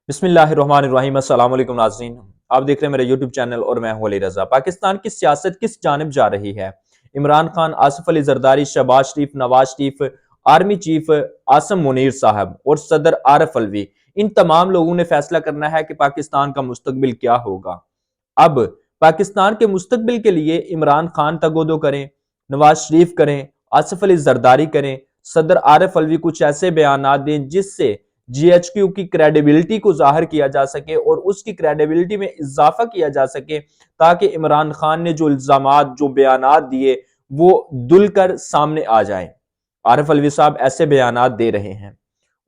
बिस्मिल्लाहिर्रहमानिर्रहीम। अस्सलाम वालेकुम नाज़रीन, आप देख रहे हैं मेरा यूट्यूब चैनल और मैं हूं अली रज़ा। पाकिस्तान की सियासत किस जानिब जा रही है? इमरान खान, आसिफ अली जरदारी, शहबाज शरीफ, नवाज शरीफ, आर्मी चीफ आसम मुनीर साहब और सदर आरफ अलवी, इन तमाम लोगों ने फैसला करना है कि पाकिस्तान का मुस्तकबिल क्या होगा। अब पाकिस्तान के मुस्तकबिल के लिए इमरान खान तगोदो करें, नवाज शरीफ करें, आसिफ अली जरदारी करें, सदर आरिफ अलवी कुछ ऐसे बयान दें जिससे जीएचक्यू की क्रेडिबिलिटी को जाहिर किया जा सके और उसकी क्रेडिबिलिटी में इजाफा किया जा सके, ताकि इमरान खान ने जो इल्जामात, जो बयानात दिए, वो दुल कर सामने आ जाए। आरिफ अलवी साहब ऐसे बयानात दे रहे हैं।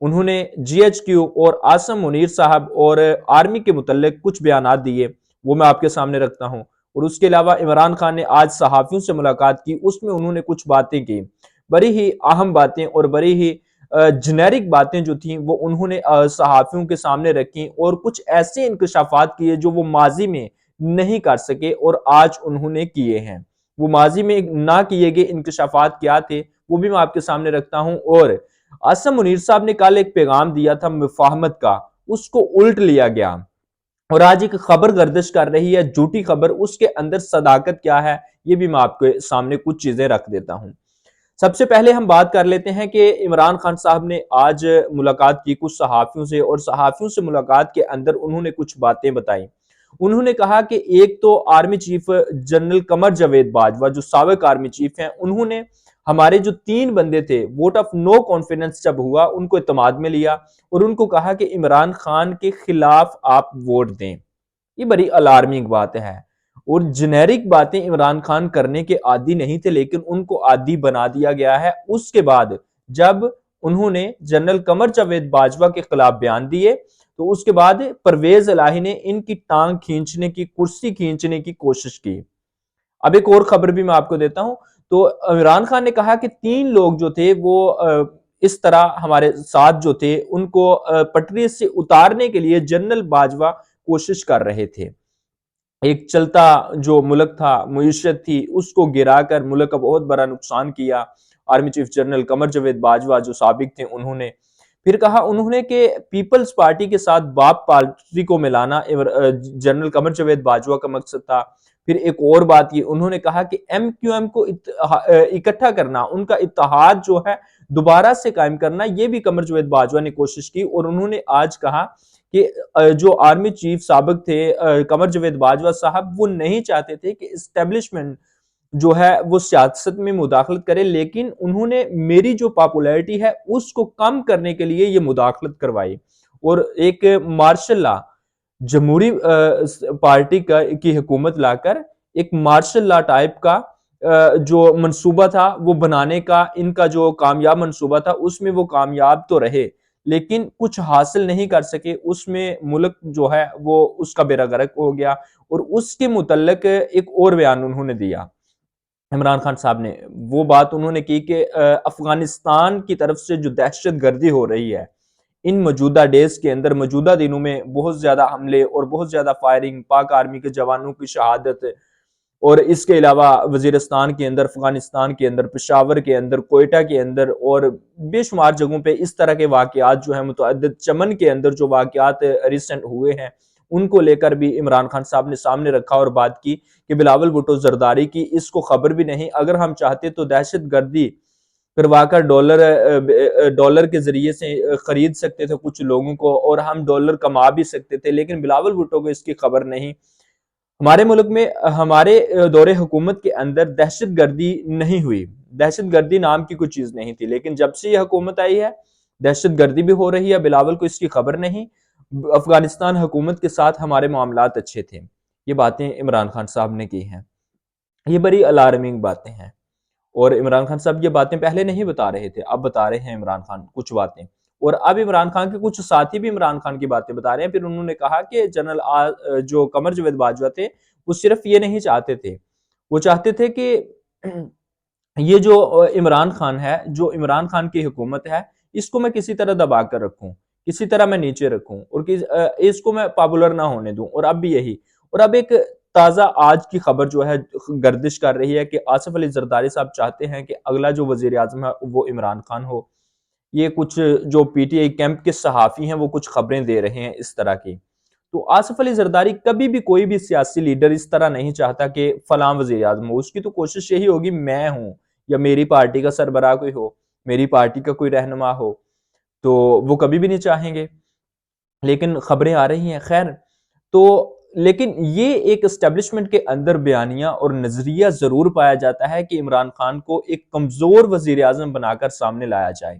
उन्होंने जीएचक्यू और आसम मुनीर साहब और आर्मी के मुतल्लिक कुछ बयानात दिए, वो मैं आपके सामने रखता हूं। और उसके अलावा इमरान खान ने आज सहाफियों से मुलाकात की, उसमें उन्होंने कुछ बातें की, बड़ी ही अहम बातें और बड़ी ही जेनेरिक बातें जो थी वो उन्होंने सहाफियों के सामने रखी और कुछ ऐसे इंकशाफात किए जो वो माजी में नहीं कर सके और आज उन्होंने किए हैं। वो माजी में ना किए गए इंकशाफात क्या थे वो भी मैं आपके सामने रखता हूं। और आसम मुनीर साहब ने कल एक पैगाम दिया था मुफाहमत का, उसको उल्ट लिया गया और आज एक खबर गर्दिश कर रही है, झूठी खबर। उसके अंदर सदाकत क्या है ये भी मैं आपके सामने कुछ चीजें रख देता हूं। सबसे पहले हम बात कर लेते हैं कि इमरान खान साहब ने आज मुलाकात की कुछ सहाफियों से और सहाफियों से मुलाकात के अंदर उन्होंने कुछ बातें बताई। उन्होंने कहा कि एक तो army chief general Qamar Javed Bajwa जो साबिक आर्मी चीफ हैं, उन्होंने हमारे जो 3 बंदे थे वोट ऑफ नो कॉन्फिडेंस जब हुआ उनको इत्तेमाद में लिया और उनको कहा कि इमरान खान के खिलाफ आप वोट दें। ये बड़ी अलार्मिंग बात है और जेनेरिक बातें इमरान खान करने के आदी नहीं थे, लेकिन उनको आदी बना दिया गया है। उसके बाद जब उन्होंने जनरल कमर जावेद बाजवा के खिलाफ बयान दिए तो उसके बाद परवेज इलाही ने इनकी टांग खींचने की, कुर्सी खींचने की कोशिश की। अब एक और खबर भी मैं आपको देता हूं। तो इमरान खान ने कहा कि 3 लोग जो थे वो इस तरह हमारे साथ जो थे उनको पटरी से उतारने के लिए जनरल बाजवा कोशिश कर रहे थे। एक चलता जो मुल्क था, मईशत थी, उसको गिराकर मुल्क का बहुत बड़ा नुकसान किया। Army chief general Qamar Javed Bajwa जो साबिक थे उन्होंने फिर कहा उन्होंने कि पीपल्स पार्टी के साथ बाप पार्टी को मिलाना जनरल कमर जावेद बाजवा का मकसद था। फिर एक और बात ये उन्होंने कहा कि एमक्यूएम को इकट्ठा करना, उनका इत्तेहाद जो है दोबारा से कायम करना, ये भी कमर जावेद बाजवा ने कोशिश की। और उन्होंने आज कहा कि जो आर्मी चीफ साबिक थे कमर जावेद बाजवा साहब, वो नहीं चाहते थे कि इस्टेब्लिशमेंट जो है वो सियासत में मुदाखलत करे, लेकिन उन्होंने मेरी जो पॉपुलैरिटी है उसको कम करने के लिए ये मुदाखलत करवाई और एक मार्शल लॉ, जमहूरी पार्टी की हुकूमत लाकर एक मार्शल लॉ टाइप का जो मंसूबा था वो बनाने का इनका जो कामयाब मंसूबा था उसमें वो कामयाब तो रहे, लेकिन कुछ हासिल नहीं कर सके। उसमें मुल्क जो है वो उसका बेड़ा गर्क हो गया और उसके मुतल्लिक एक और बयान उन्होंने दिया। इमरान खान साहब ने वो बात उन्होंने की कि अफगानिस्तान की तरफ से जो दहशत गर्दी हो रही है इन मौजूदा डेज के अंदर, मौजूदा दिनों में बहुत ज्यादा हमले और बहुत ज्यादा फायरिंग, पाक आर्मी के जवानों की शहादत और इसके अलावा वजीरिस्तान के अंदर, अफगानिस्तान के अंदर, पेशावर के अंदर, कोयटा के अंदर और बेशुमार जगहों पे इस तरह के वाकयात जो है मुतअद्दिद, चमन के अंदर जो वाकयात रिसेंट हुए हैं उनको लेकर भी इमरान खान साहब ने सामने रखा और बात की कि बिलावल भुट्टो जरदारी की इसको खबर भी नहीं, अगर हम चाहते तो दहशत गर्दी करवाकर डॉलर के जरिए से खरीद सकते थे कुछ लोगों को और हम डॉलर कमा भी सकते थे, लेकिन बिलावल भुट्टो को इसकी खबर नहीं। हमारे मुल्क में हमारे दौरे हुकूमत के अंदर दहशत गर्दी नहीं हुई, दहशत गर्दी नाम की कोई चीज नहीं थी, लेकिन जब से यह हुकूमत आई है दहशत गर्दी भी हो रही है। बिलावल को इसकी खबर नहीं। अफगानिस्तान हुकूमत के साथ हमारे मामलात अच्छे थे। ये बातें इमरान खान साहब ने की हैं, ये बड़ी अलार्मिंग बातें हैं और इमरान खान साहब ये बातें पहले नहीं बता रहे थे, अब बता रहे हैं इमरान खान कुछ बातें। और अब इमरान खान के कुछ साथी भी इमरान खान की बातें बता रहे हैं। फिर उन्होंने कहा कि जो कमर जावेद बाजवा थे वो सिर्फ ये नहीं चाहते थे, वो चाहते थे कि ये जो इमरान खान है, जो इमरान खान की हुकूमत है, इसको मैं किसी तरह दबा कर रखूं, किसी तरह मैं नीचे रखूं और इसको मैं पॉपुलर ना होने दूं। और अब भी यही। और अब एक ताजा आज की खबर जो है गर्दिश कर रही है कि आसिफ अली जरदारी साहब चाहते हैं कि अगला जो वजीर आजम है वो इमरान खान हो। یہ کچھ جو پی ٹی آئی کیمپ کے صحافی ہیں وہ کچھ خبریں دے رہے ہیں اس طرح کی. تو آصف علی زرداری کبھی بھی کوئی بھی سیاسی لیڈر اس طرح نہیں چاہتا کہ فلاں وزیر اعظم ہو. اس کی تو کوشش یہی ہوگی میں ہوں یا میری پارٹی کا سربراہ کوئی ہو, میری پارٹی کا کوئی رہنما ہو, تو وہ کبھی بھی نہیں چاہیں گے. لیکن خبریں آ رہی ہیں خیر. تو لیکن یہ ایک اسٹیبلشمنٹ کے اندر بیانیہ اور نظریہ ضرور پایا جاتا ہے کہ عمران خان کو ایک کمزور وزیر اعظم بنا کر سامنے لایا جائے.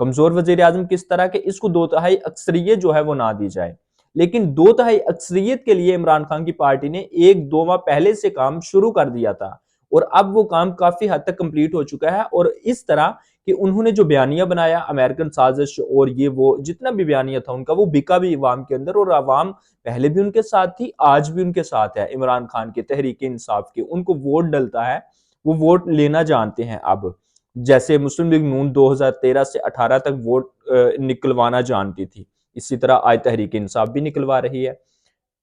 کمزور وزیر اعظم کس طرح کہ اس کو 2/3 اکثریت جو ہے وہ نہ دی جائے. لیکن 2/3 اکثریت کے لیے عمران خان کی پارٹی نے 1-2 ماہ پہلے سے کام شروع کر دیا تھا, اور اب وہ کام کافی حد تک کمپلیٹ ہو چکا ہے. اور اس طرح کہ انہوں نے جو بیانیہ بنایا امریکن سازش اور یہ وہ جتنا بھی بیانیہ تھا ان کا, وہ بکا بھی عوام کے اندر, اور عوام پہلے بھی ان کے ساتھ تھی, آج بھی ان کے ساتھ ہے عمران خان کے, تحریک انصاف کے. ان کو ووٹ ڈلتا ہے, وہ ووٹ لینا جانتے ہیں. اب جیسے مسلم لیگ نون 2013 سے 18 تک ووٹ نکلوانا جانتی تھی, اسی طرح آج تحریک انصاف بھی نکلوا رہی ہے.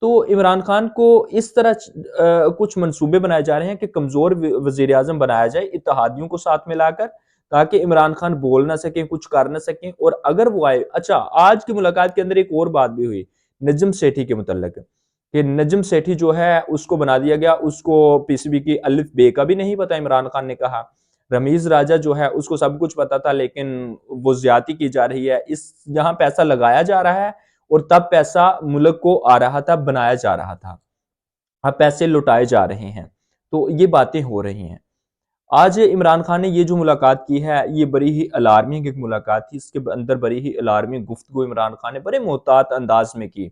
تو عمران خان کو اس طرح کچھ منصوبے بنائے جا رہے ہیں کہ کمزور وزیر اعظم بنایا جائے اتحادیوں کو ساتھ ملا کر, تاکہ عمران خان بول نہ سکیں, کچھ کر نہ سکیں. اور اگر وہ آئے, اچھا آج کی ملاقات کے اندر ایک اور بات بھی ہوئی نجم سیٹھی کے متعلق, کہ نجم سیٹھی جو ہے اس کو بنا دیا گیا, اس کو پی سی بی کی الف بے کا بھی نہیں پتا. عمران خان نے کہا رمیز راجہ جو ہے اس کو سب کچھ پتا تھا, لیکن وہ زیادتی کی جا رہی ہے, یہاں پیسہ لگایا جا رہا ہے اور تب پیسہ ملک کو آ رہا تھا, بنایا جا رہا تھا, اب پیسے لٹائے جا رہے ہیں. تو یہ باتیں ہو رہی ہیں. آج عمران خان نے یہ جو ملاقات کی ہے یہ بڑی ہی الارمنگ ایک ملاقات تھی. اس کے اندر بڑی ہی الارمنگ گفتگو عمران خان نے بڑے محتاط انداز میں کی.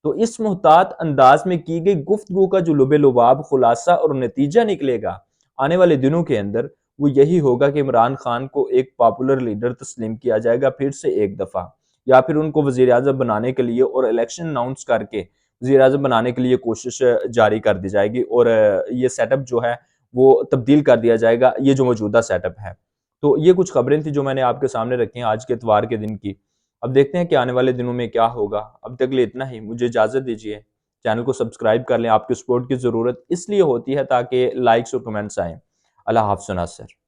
تو اس محتاط انداز میں کی گئی گفتگو کا جو لب لباب خلاصہ اور نتیجہ نکلے گا آنے والے دنوں کے اندر, وہ یہی ہوگا کہ عمران خان کو ایک پاپولر لیڈر تسلیم کیا جائے گا پھر سے ایک دفعہ, یا پھر ان کو وزیر اعظم بنانے کے لیے اور الیکشن اناؤنس کر کے وزیر اعظم بنانے کے لیے کوشش جاری کر دی جائے گی, اور یہ سیٹ اپ جو ہے وہ تبدیل کر دیا جائے گا, یہ جو موجودہ سیٹ اپ ہے. تو یہ کچھ خبریں تھیں جو میں نے آپ کے سامنے رکھی ہیں آج کے اتوار کے دن کی. اب دیکھتے ہیں کہ آنے والے دنوں میں کیا ہوگا. اب تک لیے اتنا ہی, مجھے اجازت دیجیے. چینل کو سبسکرائب کر لیں, آپ کے سپورٹ کی ضرورت اس لیے ہوتی ہے تاکہ لائکس اور کمنٹس آئیں. اللہ حافظ ناصر.